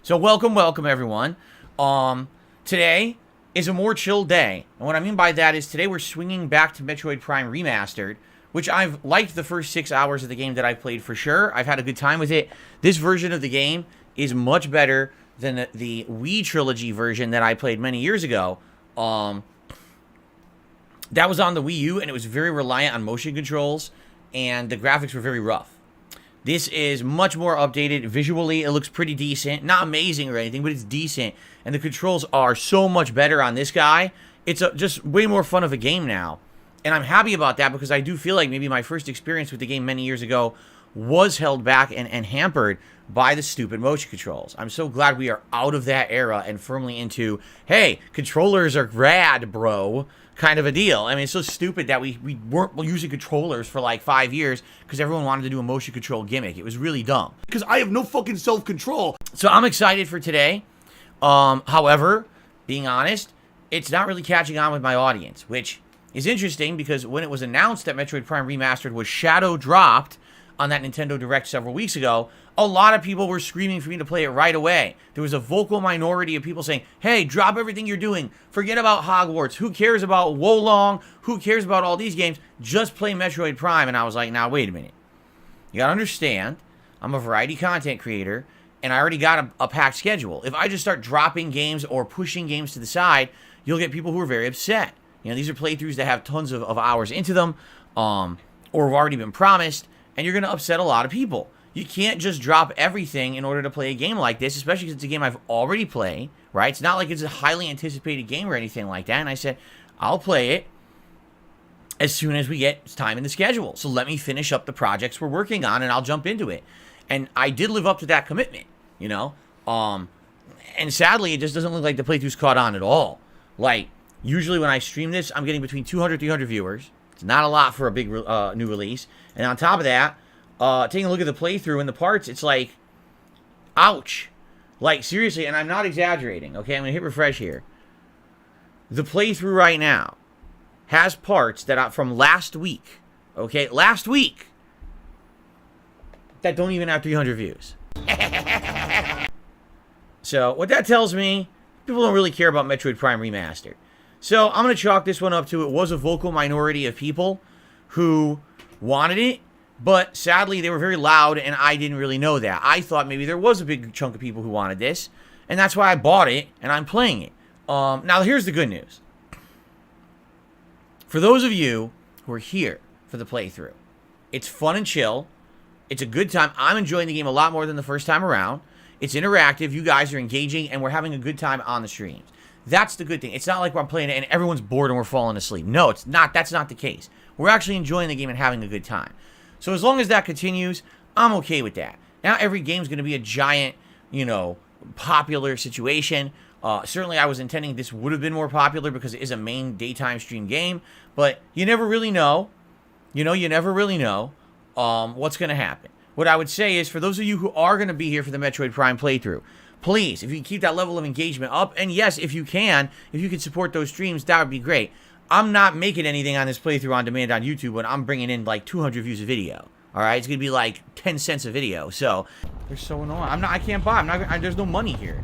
So welcome everyone. Today is a more chill day. And what I mean by that is today we're swinging back to Metroid Prime Remastered, which I've liked the first 6 hours of the game that I've played for sure. I've had a good time with it. This version of the game is much better than the Wii Trilogy version that I played many years ago. That was on the Wii U, and it was very reliant on motion controls, and the graphics were very rough. This is much more updated. Visually, it looks pretty decent. Not amazing or anything, but it's decent. And the controls are so much better on this guy. It's just way more fun of a game now. And I'm happy about that because I do feel like maybe my first experience with the game many years ago was held back and hampered by the stupid motion controls. I'm so glad we are out of that era and firmly into, hey, controllers are rad, bro, kind of a deal. I mean, it's so stupid that we weren't using controllers for like 5 years because everyone wanted to do a motion control gimmick. It was really dumb. Because I have no fucking self-control. So I'm excited for today. However, being honest, it's not really catching on with my audience, which is interesting because when it was announced that Metroid Prime Remastered was shadow dropped on that Nintendo Direct several weeks ago, a lot of people were screaming for me to play it right away. There was a vocal minority of people saying, hey, drop everything you're doing. Forget about Hogwarts. Who cares about Wolong? Who cares about all these games? Just play Metroid Prime. And I was like, now, wait a minute. You gotta understand, I'm a variety content creator, and I already got a packed schedule. If I just start dropping games or pushing games to the side, you'll get people who are very upset. You know, these are playthroughs that have tons of hours into them, or have already been promised, and you're going to upset a lot of people. You can't just drop everything in order to play a game like this, especially because it's a game I've already played, right? It's not like it's a highly anticipated game or anything like that. And I said, I'll play it as soon as we get time in the schedule. So let me finish up the projects we're working on, and I'll jump into it. And I did live up to that commitment, you know? And sadly, it just doesn't look like the playthrough's caught on at all. Like, usually when I stream this, I'm getting between 200, 300 viewers. It's not a lot for a big new release. And on top of that, taking a look at the playthrough and the parts, it's like, ouch. Like, seriously, and I'm not exaggerating, okay? I'm going to hit refresh here. The playthrough right now has parts that are from last week, okay? Last week, that don't even have 300 views. So, what that tells me, people don't really care about Metroid Prime Remastered. So, I'm going to chalk this one up to it was a vocal minority of people who wanted it, but sadly, they were very loud, and I didn't really know that. I thought maybe there was a big chunk of people who wanted this, and that's why I bought it, and I'm playing it. Now, here's the good news. For those of you who are here for the playthrough, it's fun and chill. It's a good time. I'm enjoying the game a lot more than the first time around. It's interactive. You guys are engaging, and we're having a good time on the streams. That's the good thing. It's not like we're playing it and everyone's bored and we're falling asleep. No, it's not. That's not the case. We're actually enjoying the game and having a good time. So as long as that continues, I'm okay with that. Now every game's going to be a giant, you know, popular situation. Certainly I was intending this would have been more popular because it is a main daytime stream game. But you never really know. You know, you never really know what's going to happen. What I would say is for those of you who are going to be here for the Metroid Prime playthrough, please, if you can keep that level of engagement up, and yes, if you can support those streams, that would be great. I'm not making anything on this playthrough on demand on YouTube when I'm bringing in like 200 views a video. All right, it's gonna be like 10 cents a video. So they're so annoying. I can't buy. There's no money here.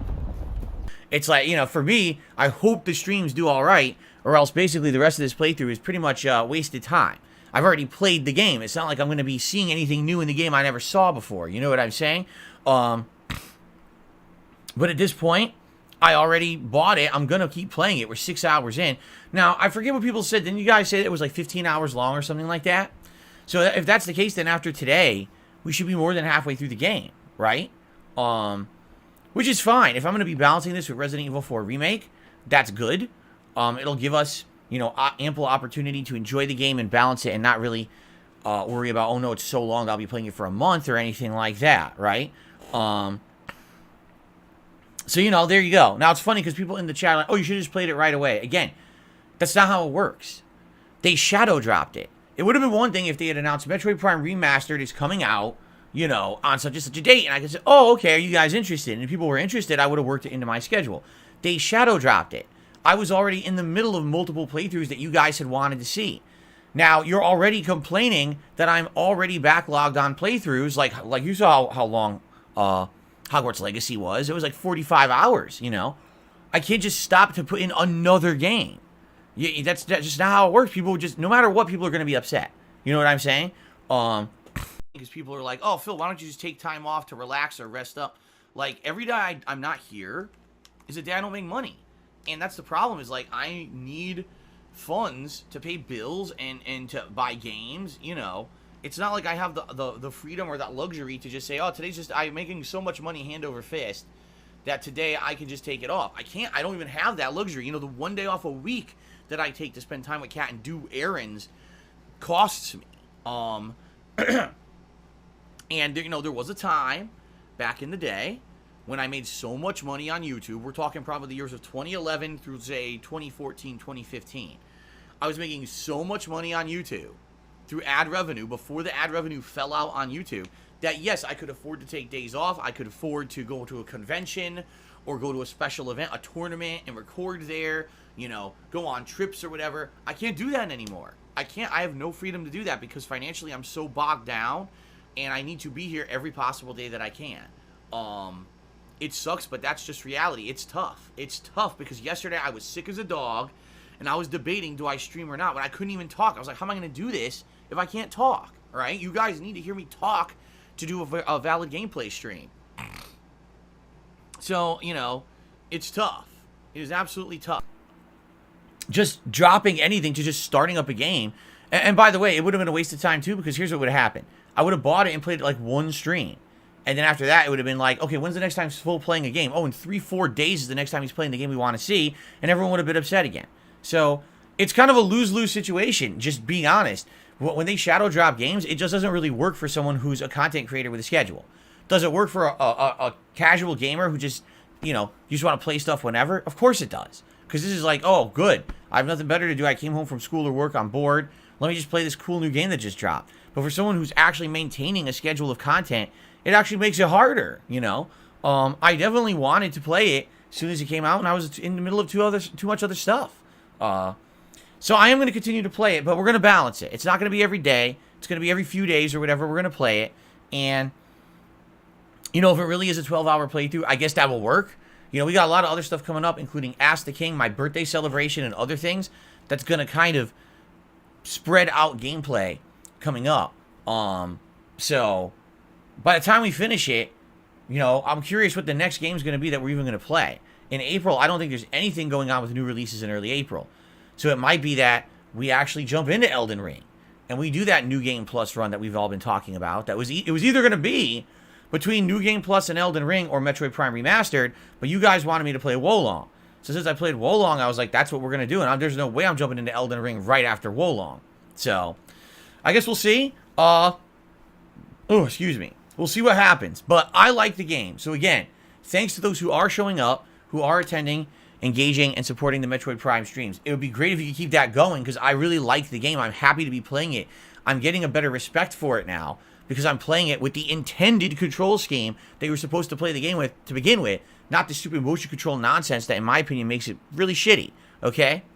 It's like, you know, for me, I hope the streams do all right, or else basically the rest of this playthrough is pretty much wasted time. I've already played the game. It's not like I'm gonna be seeing anything new in the game I never saw before. You know what I'm saying? But at this point, I already bought it. I'm going to keep playing it. We're 6 hours in. Now, I forget what people said. Didn't you guys say it was like 15 hours long or something like that? So if that's the case, then after today, we should be more than halfway through the game, right? Which is fine. If I'm going to be balancing this with Resident Evil 4 Remake, that's good. It'll give us, you know, ample opportunity to enjoy the game and balance it and not really worry about, oh no, it's so long, I'll be playing it for a month or anything like that, right? So, you know, there you go. Now, it's funny because people in the chat are like, oh, you should have just played it right away. Again, that's not how it works. They shadow dropped it. It would have been one thing if they had announced Metroid Prime Remastered is coming out, you know, on such and such a date. And I could say, oh, okay, are you guys interested? And if people were interested, I would have worked it into my schedule. They shadow dropped it. I was already in the middle of multiple playthroughs that you guys had wanted to see. Now, you're already complaining that I'm already backlogged on playthroughs. Like you saw how long Hogwarts Legacy was. It was like 45 hours, you know. I can't just stop to put in another game. That's just not how it works. People just, no matter what, people are going to be upset. You know what I'm saying? Because people are like, oh, Phil, why don't you just take time off to relax or rest up? Like, every day I'm not here is a day I don't make money. And that's the problem, is like, I need funds to pay bills and to buy games, you know. It's not like I have the freedom or that luxury to just say, oh, today's just, I'm making so much money hand over fist that today I can just take it off. I don't even have that luxury. You know, the one day off a week that I take to spend time with Kat and do errands costs me. And, you know, there was a time back in the day when I made so much money on YouTube. We're talking probably the years of 2011 through, say, 2014, 2015. I was making so much money on YouTube through ad revenue before the ad revenue fell out on YouTube that, yes, I could afford to take days off. I could afford to go to a convention or go to a special event, a tournament, and record there, you know, go on trips or whatever. I can't do that anymore. I have no freedom to do that because financially I'm so bogged down and I need to be here every possible day that I can. It sucks, but that's just reality. It's tough. It's tough because yesterday I was sick as a dog and I was debating, do I stream or not? But I couldn't even talk. I was like, how am I going to do this if I can't talk? All right? You guys need to hear me talk to do a valid gameplay stream. So, you know, it's tough. It is absolutely tough. Just dropping anything to just starting up a game. And by the way, it would have been a waste of time too, because here's what would have happened. I would have bought it and played it like one stream. And then after that, it would have been like, okay, when's the next time Phil playing a game? Oh, in 3-4 days is the next time he's playing the game we want to see. And everyone would have been upset again. So it's kind of a lose-lose situation, just being honest. When they shadow drop games, it just doesn't really work for someone who's a content creator with a schedule. Does it work for a casual gamer who just, you know, you just want to play stuff whenever? Of course it does. Because this is like, oh, good. I have nothing better to do. I came home from school or work. I'm bored. Let me just play this cool new game that just dropped. But for someone who's actually maintaining a schedule of content, it actually makes it harder, you know? I definitely wanted to play it as soon as it came out, and I was in the middle of too much other stuff. So I am going to continue to play it, but we're going to balance it. It's not going to be every day. It's going to be every few days or whatever. We're going to play it. And, you know, if it really is a 12-hour playthrough, I guess that will work. You know, we got a lot of other stuff coming up, including Ask the King, my birthday celebration, and other things. That's going to kind of spread out gameplay coming up. So by the time we finish it, you know, I'm curious what the next game is going to be that we're even going to play. In April, I don't think there's anything going on with new releases in early April. So it might be that we actually jump into Elden Ring and we do that New Game Plus run that we've all been talking about. It was either going to be between New Game Plus and Elden Ring or Metroid Prime Remastered, but you guys wanted me to play Wolong. So since I played Wolong, I was like, that's what we're going to do. And there's no way I'm jumping into Elden Ring right after Wolong. So I guess we'll see. Excuse me. We'll see what happens. But I like the game. So again, thanks to those who are showing up, who are attending, engaging, and supporting the Metroid Prime streams. It would be great if you could keep that going because I really like the game. I'm happy to be playing it. I'm getting a better respect for it now because I'm playing it with the intended control scheme that you were supposed to play the game with to begin with, not the stupid motion control nonsense that, in my opinion, makes it really shitty. Okay?